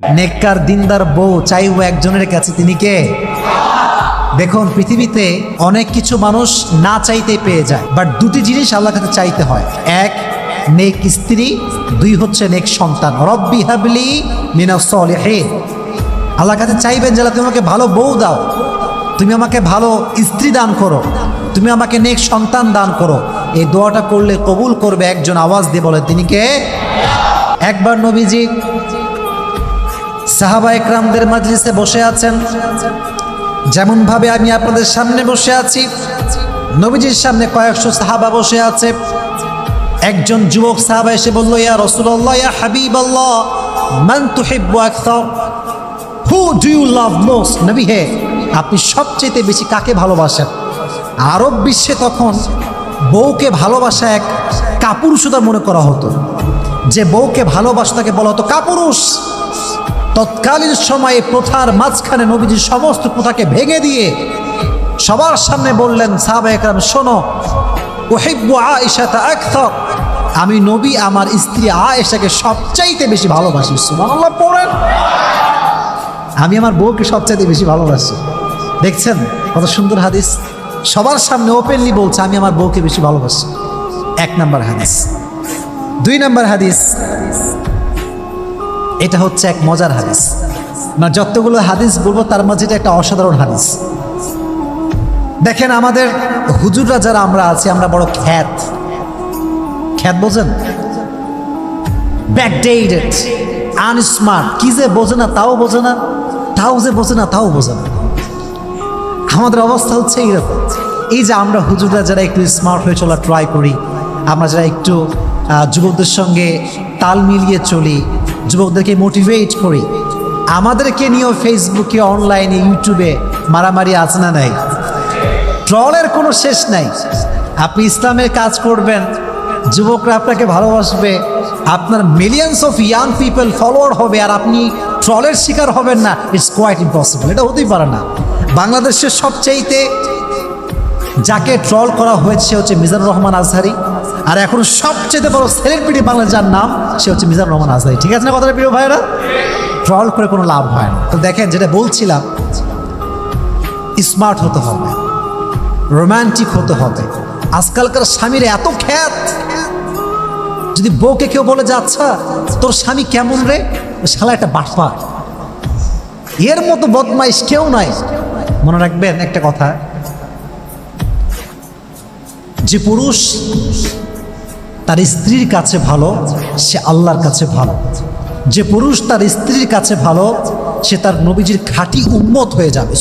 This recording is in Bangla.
নেককার দিনদার বউ চাইব একজনের কাছে, তিনি কে? দেখুন, পৃথিবীতে অনেক কিছু মানুষ না চাইতেই পেয়ে যায়, বাট দুটি জিনিস আল্লাহর কাছে চাইতে হয়। এক, নেক স্ত্রী, দুই হচ্ছে নেক সন্তান। রব্বি হাবলি মিনাস সলিহিন। আল্লাহর কাছে চাইবেন যে তুমি আমাকে ভালো বউ দাও, তুমি আমাকে ভালো স্ত্রী দান করো, তুমি আমাকে নেক সন্তান দান করো। এই দোয়াটা করলে কবুল করবে একজন, আওয়াজ দিয়ে বলে তিনি কে? একবার নবীজি সাহাবা একরামদের মাজলিসে বসে আছেন, যেমন ভাবে আমি আপনাদের সামনে বসে আছি। নবীজির সামনে কয়েকশো সাহাবা বসে আছে। একজন যুবক সাহাবা এসে বলল, ইয়া রাসূলুল্লাহ, ইয়া হাবিবাল্লাহ, মান তুহিব্বু আকসার, who do you love most? নবী হে, আপনি সবচেয়ে বেশি কাকে ভালোবাসেন? আরব বিশ্বে তখন বউকে ভালোবাসা এক কাপুরুষতা মনে করা হতো। যে বউকে ভালোবাসা তাকে বলা হতো কাপুরুষ। তৎকালীন সময়ে প্রথার মাঝখানে নবীজি সমস্ত প্রথাকে ভেঙে দিয়ে সবার সামনে বললেন, সাহাবা একরাম শোনো, উহিব্বু আয়েশাতা আকসার, আমি নবী আমার স্ত্রী আয়েশাকে সবচাইতে বেশি ভালোবাসি। সুবহানাল্লাহ পড়েন। আমি আমার বউকে সবচাইতে বেশি ভালোবাসি। দেখছেন কত সুন্দর হাদিস, সবার সামনে ওপেনলি বলছে আমি আমার বউকে বেশি ভালোবাসি। এক নাম্বার হাদিস। দুই নাম্বার হাদিস, এটা হচ্ছে এক মজার হাদিস, মানে যতগুলো হাদিস বলবো তার মাঝে এটা একটা অসাধারণ হাদিস। দেখেন, আমাদের হুজুররা যারা আমরা আছি, আমরা বড় খ্যাত বোঝেন, ব্যাকডেটেড, আনস্মার্ট, কি যে বোঝে না তাও বোঝে না, তাও যে বোঝে না তাও বোঝে না। আমাদের অবস্থা হচ্ছে এইরকম। এই যে আমরা হুজুররা যারা একটু স্মার্ট হয়ে চলা ট্রাই করি, আমরা যারা একটু যুবকদের সঙ্গে তাল মিলিয়ে চলি, যুবকদেরকে মোটিভেট করি, আমাদেরকে নিয়েও ফেসবুকে, অনলাইনে, ইউটিউবে মারামারি আছে না নাই? ট্রলের কোনো শেষ নাই। আপনি ইসলামের কাজ করবেন, যুবকরা আপনাকে ভালোবাসবে, আপনার millions of young people follower হবে, আর আপনি ট্রলের শিকার হবেন না। ইটস কোয়াইট ইম্পসিবল, এটা হতেই পারে না। বাংলাদেশের সবচাইতে যাকে ট্রল করা হয়েছে হচ্ছে মিজানুর রহমান আজহারি, আর এখন সবচেয়ে বড় সেলিব্রিটি বাংলাদেশ যার নাম, সে হচ্ছে মিজানুর রহমান আজহারি। ঠিক আছে না কথাটা প্রিয় ভাইরা? ট্রল করে কোনো লাভ হয় না। তো দেখেন, যেটা বলছিলাম, স্মার্ট হতে হবে, রোমান্টিক হতে হবে। আজকালকার স্বামীর এত খ্যাত, যদি বউকে কেউ বলে যে আচ্ছা তোর স্বামী কেমন রে, শালা একটা বাটপা, এর মতো বদমাইশ কেউ নাই। মনে রাখবেন একটা কথা, যে পুরুষ তার স্ত্রীর কাছে ভালো, সে আল্লাহর কাছে ভালো। যে পুরুষ তার স্ত্রীর কাছে ভালো, সে তার নবীজির খাঁটি উম্মত হয়ে যাবে।